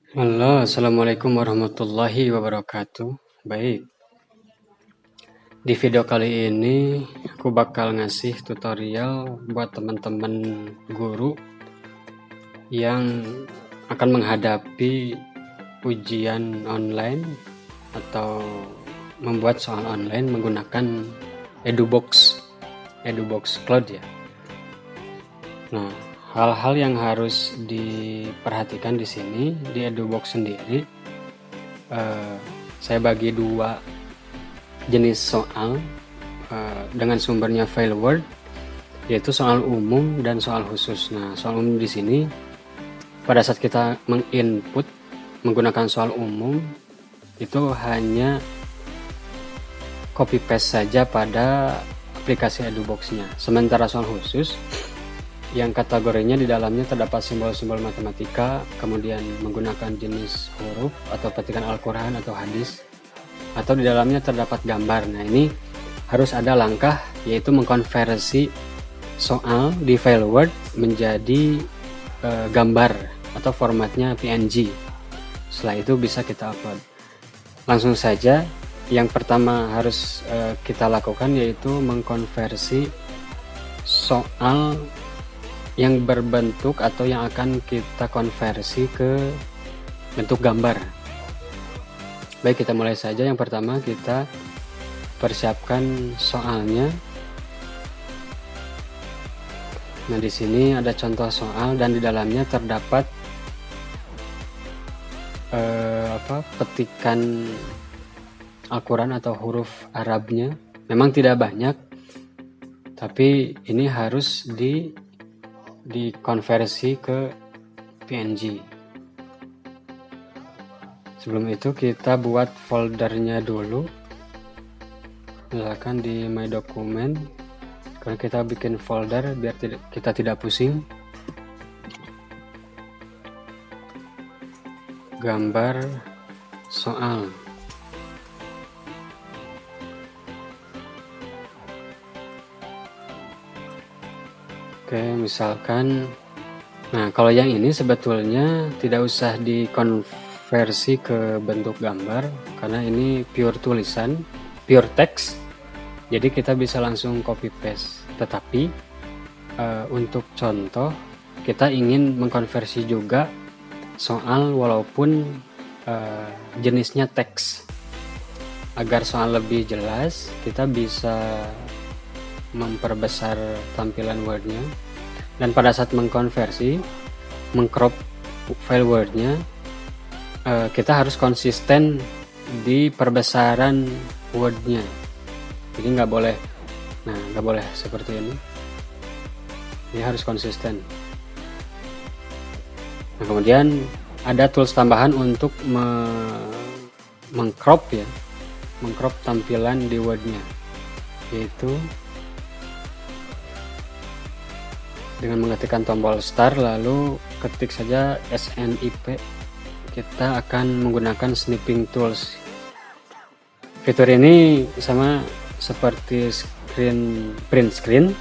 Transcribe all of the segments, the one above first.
Halo, assalamualaikum warahmatullahi wabarakatuh. Baik, di video kali ini aku bakal ngasih tutorial buat teman-teman guru yang akan menghadapi ujian online atau membuat soal online menggunakan Edubox Cloud ya. Nah, hal-hal yang harus diperhatikan di sini di Edubox sendiri, saya bagi dua jenis soal dengan sumbernya file Word, yaitu soal umum dan soal khusus. Nah, soal umum di sini pada saat kita menginput menggunakan soal umum itu hanya copy paste saja pada aplikasi Edubox-nya. Sementara soal khusus yang kategorinya di dalamnya terdapat simbol-simbol matematika, kemudian menggunakan jenis huruf atau petikan Al-Quran atau hadis, atau di dalamnya terdapat gambar. Nah, ini harus ada langkah, yaitu mengkonversi soal di file Word menjadi gambar atau formatnya PNG. Setelah itu bisa kita upload. Langsung saja, yang pertama harus kita lakukan yaitu mengkonversi soal yang berbentuk atau yang akan kita konversi ke bentuk gambar. Baik, kita mulai saja. Yang pertama kita persiapkan soalnya. Nah, di sini ada contoh soal dan di dalamnya terdapat petikan Al-Quran atau huruf Arabnya. Memang tidak banyak, tapi ini harus dikonversi ke PNG. Sebelum itu kita buat foldernya dulu, misalkan di My Document. Kalau kita bikin folder biar kita tidak pusing. Gambar soal. Oke, misalkan, nah kalau yang ini sebetulnya tidak usah dikonversi ke bentuk gambar karena ini pure tulisan, pure text, jadi kita bisa langsung copy paste. Tetapi untuk contoh kita ingin mengkonversi juga soal walaupun jenisnya teks. Agar soal lebih jelas, kita bisa memperbesar tampilan Word-nya, dan pada saat mengkonversi, mengcrop file Word-nya, kita harus konsisten di perbesaran Word-nya. Jadi nggak boleh seperti ini. Ini harus konsisten. Nah, kemudian ada tools tambahan untuk mengcrop tampilan di Word-nya, yaitu dengan mengetikkan tombol start lalu ketik saja SNIP. Kita akan menggunakan snipping tools. Fitur ini sama seperti print screen,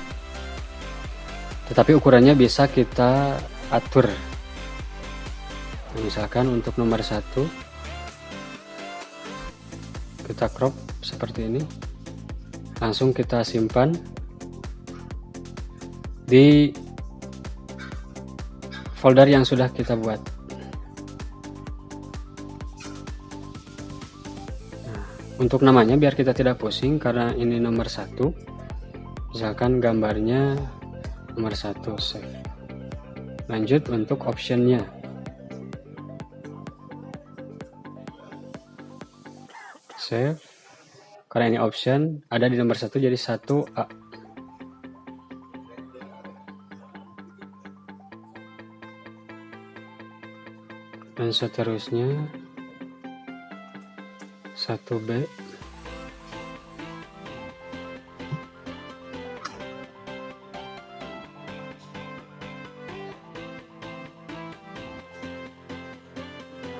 tetapi ukurannya bisa kita atur. Misalkan untuk nomor 1 kita crop seperti ini, langsung kita simpan di folder yang sudah kita buat. Nah, untuk namanya biar kita tidak pusing karena ini nomor 1, misalkan gambarnya nomor 1, save. Lanjut untuk optionnya, save. Karena ini option ada di nomor 1 jadi 1A. Dan seterusnya 1B,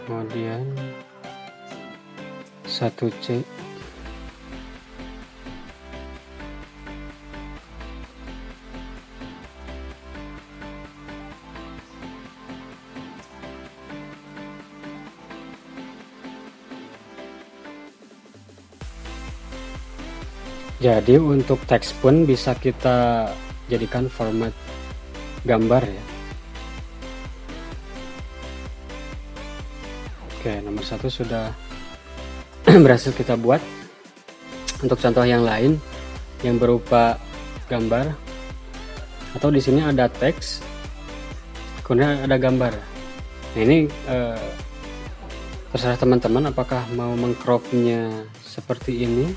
kemudian 1C, Jadi untuk teks pun bisa kita jadikan format gambar ya. Oke, nomor 1 sudah berhasil kita buat. Untuk contoh yang lain yang berupa gambar, atau di sini ada teks, kemudian ada gambar. Nah ini terserah teman-teman apakah mau mengcropnya seperti ini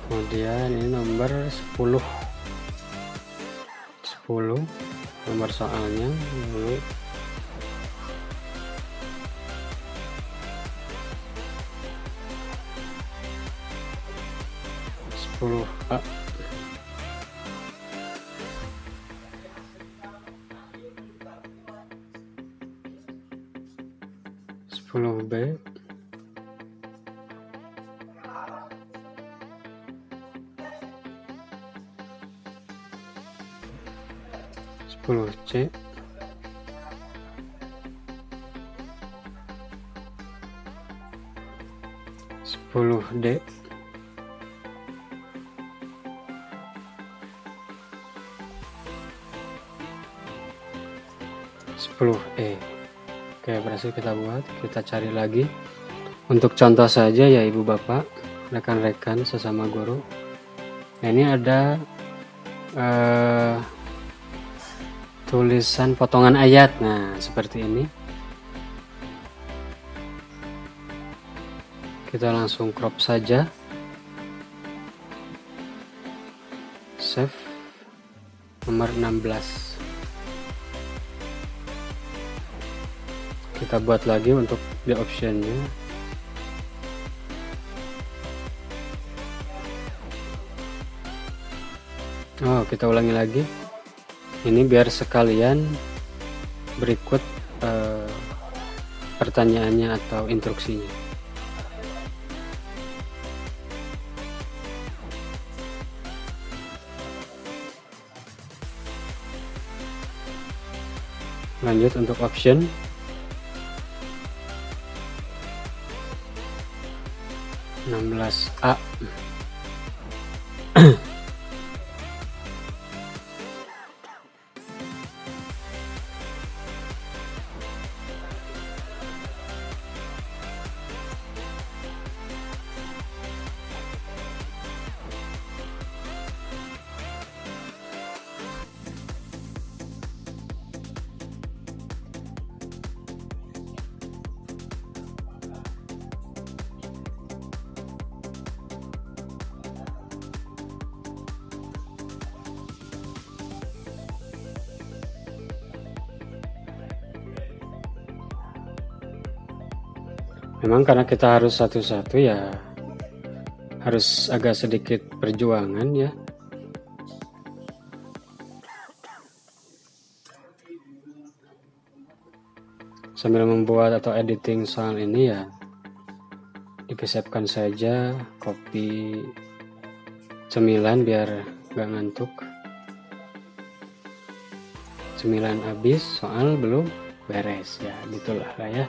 kemudian ini nomor 10 nomor soalnya dulu. A 10B 10C 10D 10E. Oke, berhasil kita buat. Kita cari lagi untuk contoh saja ya ibu bapak, rekan-rekan sesama guru. Nah ini ada tulisan potongan ayat. Nah seperti ini. Kita langsung crop saja, save, nomor 16. Kita buat lagi untuk the optionnya. Oh, kita ulangi lagi. Ini biar sekalian berikut pertanyaannya atau instruksinya. Lanjut untuk option. A. Memang karena kita harus satu-satu ya, harus agak sedikit perjuangan ya. Sambil membuat atau editing soal ini ya, digesepkan saja, copy cemilan biar gak ngantuk. Cemilan habis, soal belum beres ya, gitulah lah ya.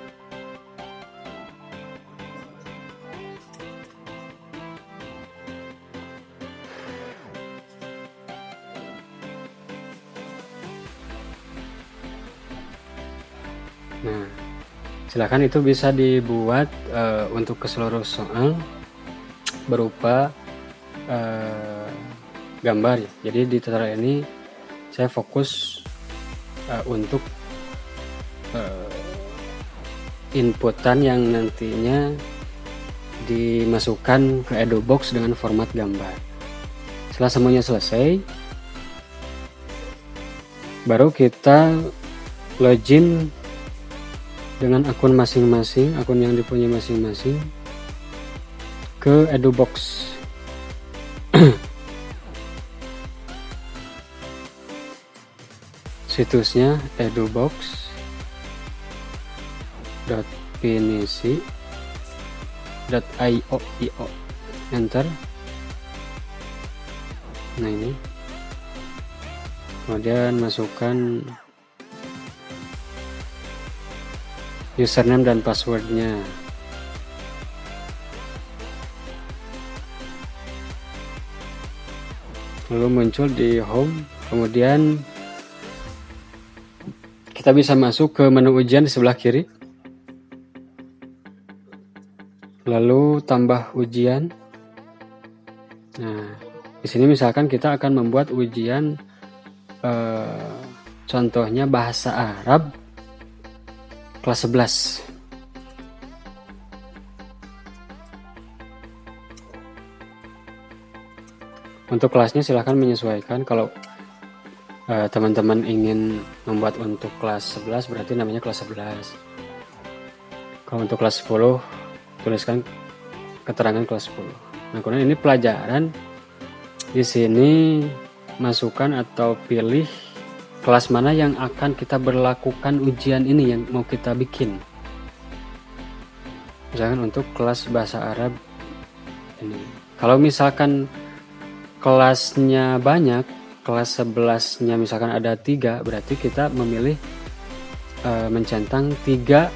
Nah, silakan itu bisa dibuat untuk ke seluruh soal berupa gambar ya. Jadi di tutorial ini saya fokus untuk inputan yang nantinya dimasukkan ke EduBox dengan format gambar. Setelah semuanya selesai, baru kita login dengan akun masing-masing, akun yang dipunyai masing-masing ke EduBox. Situsnya edubox.pinisi.io. Enter. Nah ini. Kemudian masukkan username dan passwordnya. Lalu muncul di home, kemudian kita bisa masuk ke menu ujian di sebelah kiri, lalu tambah ujian. Nah, di sini misalkan kita akan membuat ujian, contohnya bahasa Arab kelas 11. Untuk kelasnya silahkan menyesuaikan. Kalau teman-teman ingin membuat untuk kelas 11 berarti namanya kelas 11. Kalau untuk kelas 10 tuliskan keterangan kelas 10. Nah, kemudian ini pelajaran. Di sini masukkan atau pilih kelas mana yang akan kita berlakukan ujian ini yang mau kita bikin. Misalkan untuk kelas bahasa Arab ini. Kalau misalkan kelasnya banyak, kelas 11-nya misalkan ada 3, berarti kita memilih mencentang 3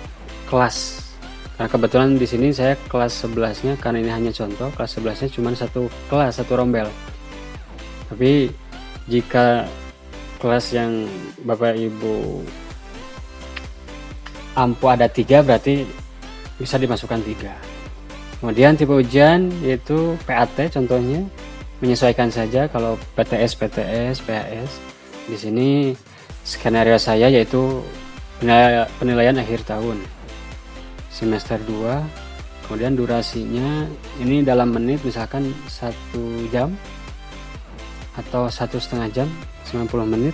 kelas. Nah, kebetulan di sini saya kelas 11-nya, karena ini hanya contoh, kelas 11-nya cuma satu kelas, satu rombel. Tapi jika kelas yang Bapak Ibu ampu ada 3, berarti bisa dimasukkan 3. Kemudian tipe ujian yaitu PAT contohnya, menyesuaikan saja. Kalau PTS, PAS. Di sini skenario saya yaitu penilaian akhir tahun semester 2. Kemudian durasinya ini dalam menit, misalkan 1 jam atau 1,5 jam, 90 menit.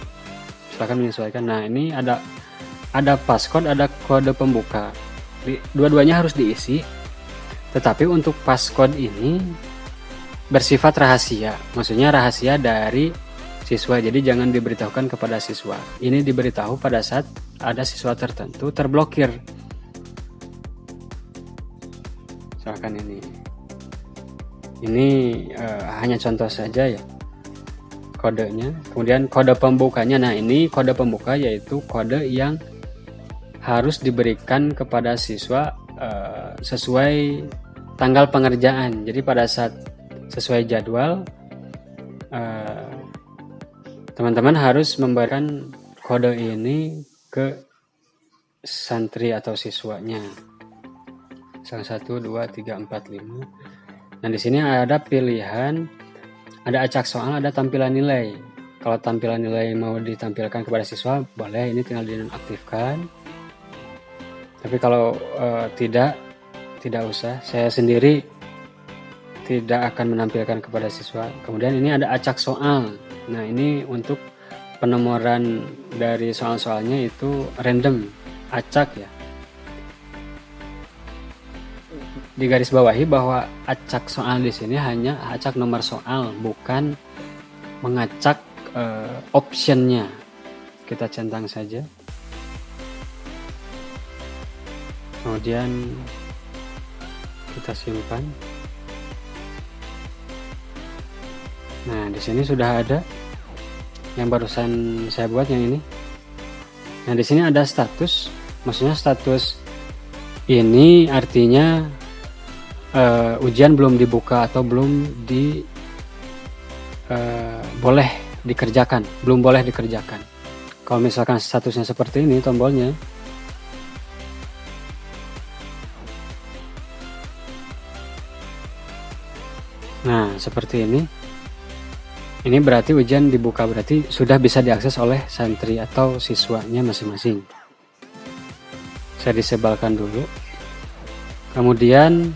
Silakan menyesuaikan. Nah, ini ada passcode, ada kode pembuka. Dua-duanya harus diisi. Tetapi untuk passcode ini bersifat rahasia, maksudnya rahasia dari siswa, jadi jangan diberitahukan kepada siswa. Ini diberitahu pada saat ada siswa tertentu terblokir. Misalkan ini hanya contoh saja ya kodenya. Kemudian kode pembukanya, nah ini kode pembuka yaitu kode yang harus diberikan kepada siswa sesuai tanggal pengerjaan. Jadi pada saat sesuai jadwal, teman-teman harus memberikan kode ini ke santri atau siswanya. 1, 2, 3, 4, 5. Nah, di sini ada pilihan, ada acak soal, ada tampilan nilai. Kalau tampilan nilai mau ditampilkan kepada siswa, boleh, ini tinggal dinonaktifkan. Tapi kalau tidak usah. Saya sendiri tidak akan menampilkan kepada siswa. Kemudian ini ada acak soal. Nah, ini untuk penomoran dari soal-soalnya itu random, acak ya. Digarisbawahi bahwa acak soal di sini hanya acak nomor soal, bukan mengacak optionnya. Kita centang saja. Kemudian kita simpan. Nah, di sini sudah ada yang barusan saya buat, yang ini. Nah, di sini ada status. Maksudnya status ini artinya ujian belum dibuka atau belum boleh dikerjakan, belum boleh dikerjakan. Kalau misalkan statusnya seperti ini tombolnya, nah seperti ini berarti ujian dibuka, berarti sudah bisa diakses oleh santri atau siswanya masing-masing. Saya disebalkan dulu. Kemudian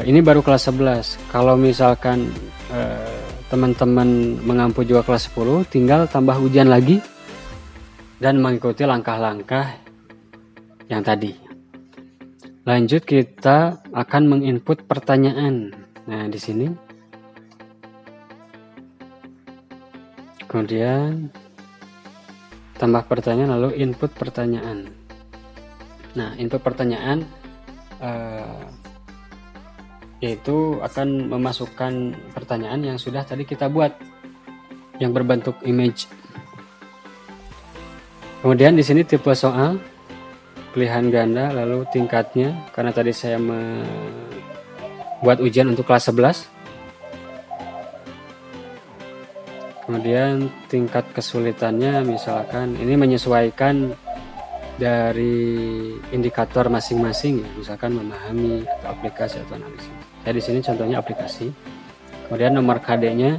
ini baru kelas 11. Kalau misalkan teman-teman mengampu juga kelas 10, tinggal tambah ujian lagi dan mengikuti langkah-langkah yang tadi. Lanjut, kita akan menginput pertanyaan. Nah, di sini. Kemudian tambah pertanyaan, lalu input pertanyaan. Nah, input pertanyaan yaitu akan memasukkan pertanyaan yang sudah tadi kita buat, yang berbentuk image. Kemudian di sini tipe soal. pilihan ganda, lalu tingkatnya, karena tadi saya membuat ujian untuk kelas 11. Kemudian tingkat kesulitannya, misalkan ini menyesuaikan dari indikator masing-masing ya, misalkan memahami atau aplikasi atau analisis. Saya di sini contohnya aplikasi. Kemudian nomor KD-nya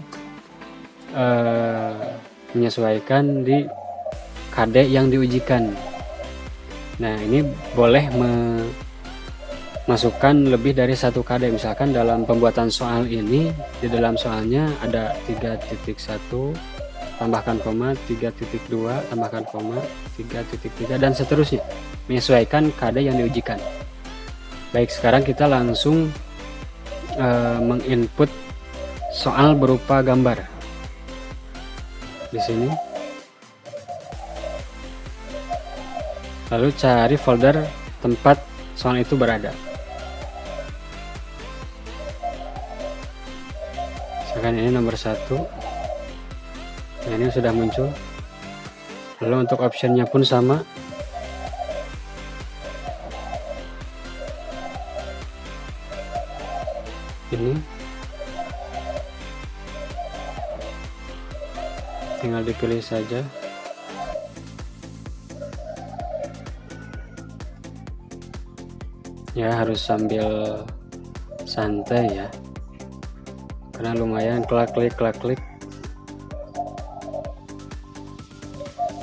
menyesuaikan di KD yang diujikan. Nah, ini boleh masukkan lebih dari 1 KD. Misalkan dalam pembuatan soal ini, di dalam soalnya ada 3.1 tambahkan koma, 3.2 tambahkan koma, 3.3 dan seterusnya, menyesuaikan KD yang diujikan. Baik, sekarang kita langsung menginput soal berupa gambar di sini. Lalu cari folder tempat soal itu berada. Misalkan ini nomor 1. Nah, ini sudah muncul. Lalu untuk optionnya pun sama. Ini tinggal dipilih saja. Ya, harus sambil santai ya, karena lumayan klik.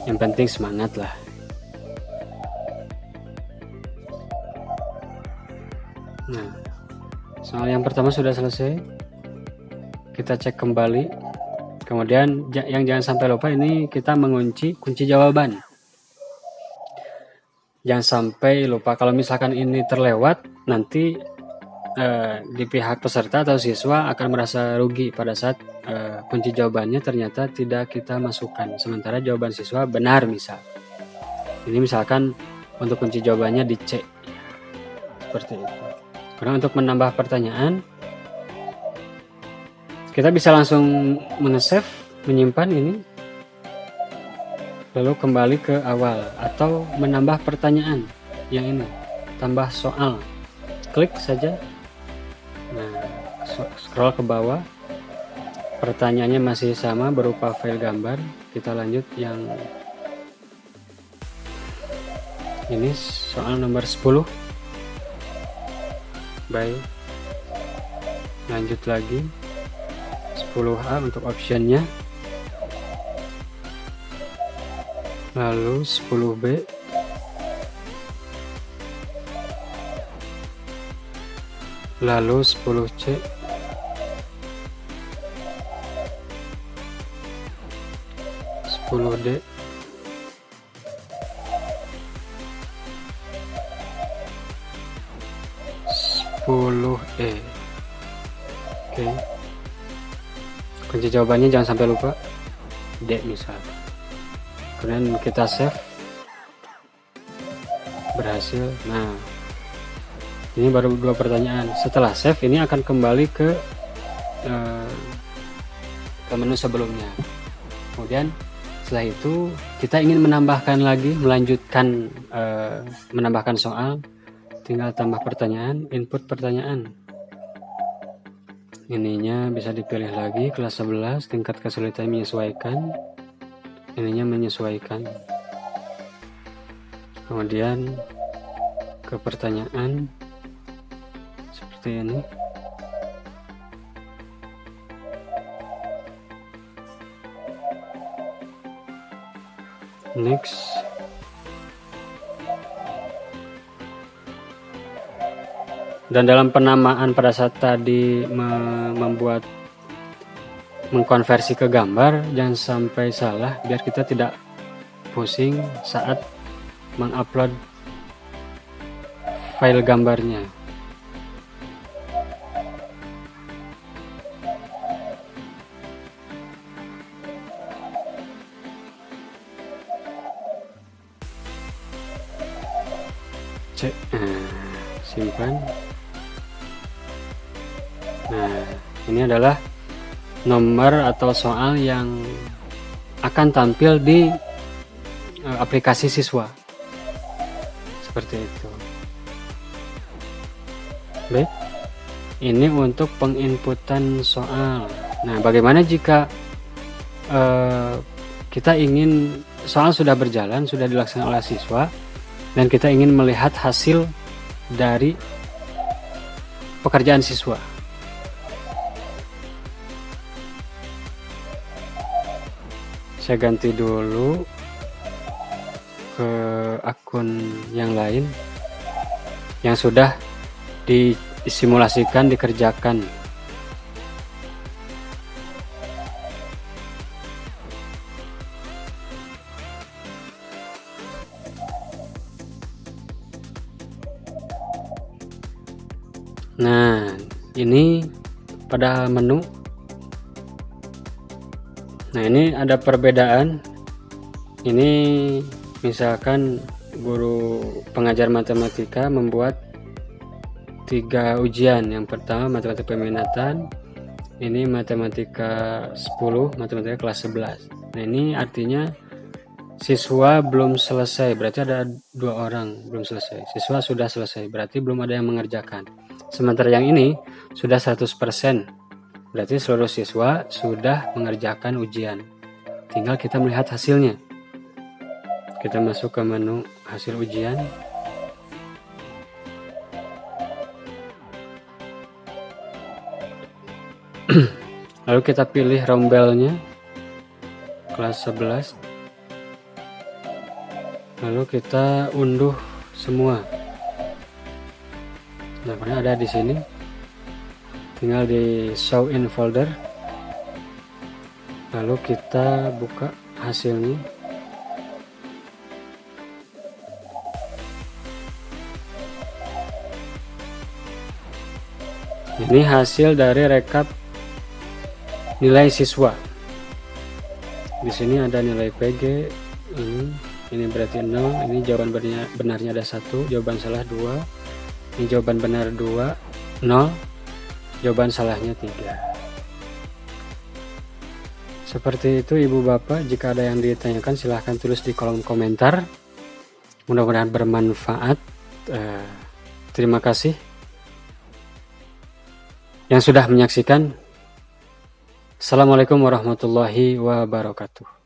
Yang penting semangat lah. Nah, soal yang pertama sudah selesai. Kita cek kembali. Kemudian yang jangan sampai lupa, ini kita mengunci kunci jawaban. Jangan sampai lupa, kalau misalkan ini terlewat, nanti di pihak peserta atau siswa akan merasa rugi pada saat kunci jawabannya ternyata tidak kita masukkan, sementara jawaban siswa benar misal. Ini misalkan untuk kunci jawabannya di C, seperti itu. Karena untuk menambah pertanyaan, kita bisa langsung men-save, menyimpan ini, lalu kembali ke awal, atau menambah pertanyaan yang ini, tambah soal, klik saja. Nah, scroll ke bawah, pertanyaannya masih sama berupa file gambar. Kita lanjut yang ini, soal nomor 10. Baik, lanjut lagi 10A untuk optionnya, lalu 10B, lalu 10C, 10D, 10E. Oke, kunci jawabannya jangan sampai lupa, D misal. Kemudian kita save, berhasil. Nah, ini baru 2 pertanyaan. Setelah save, ini akan kembali ke menu sebelumnya. Kemudian setelah itu kita ingin menambahkan lagi, melanjutkan menambahkan soal, tinggal tambah pertanyaan, input pertanyaan. Ininya bisa dipilih lagi, kelas 11, tingkat kesulitan menyesuaikan. Ininya menyesuaikan. Kemudian ke pertanyaan seperti ini. Next. Dan dalam penamaan pada saat tadi mengkonversi ke gambar, jangan sampai salah biar kita tidak pusing saat mengupload file gambarnya. Cek, simpan. Nah, ini adalah nomor atau soal yang akan tampil di aplikasi siswa. seperti itu. Baik, ini untuk penginputan soal. Nah, bagaimana jika kita ingin soal sudah berjalan, sudah dilaksanakan oleh siswa, dan kita ingin melihat hasil dari pekerjaan siswa. Saya ganti dulu ke akun yang lain yang sudah disimulasikan, dikerjakan. Nah, ini pada menu. Nah, ini ada perbedaan. Ini misalkan guru pengajar matematika membuat 3 ujian. Yang pertama matematika peminatan, ini matematika 10, matematika kelas 11. Nah, ini artinya siswa belum selesai, berarti ada 2 orang belum selesai. Siswa sudah selesai, berarti belum ada yang mengerjakan. Sementara yang ini sudah 100%, berarti seluruh siswa sudah mengerjakan ujian. Tinggal kita melihat hasilnya. Kita masuk ke menu hasil ujian. Lalu kita pilih rombelnya kelas 11. Lalu kita unduh semua. Nah, ada di sini. Tinggal di show in folder. Lalu kita buka hasilnya. Ini hasil dari rekap nilai siswa. Di sini ada nilai PG, ini berarti 0, ini jawaban benarnya ada 1, jawaban salah 2. Ini jawaban benar 2, 0, jawaban salahnya 3. Seperti itu Ibu Bapak, jika ada yang ditanyakan silahkan tulis di kolom komentar. Mudah-mudahan bermanfaat. Terima kasih yang sudah menyaksikan. Assalamualaikum warahmatullahi wabarakatuh.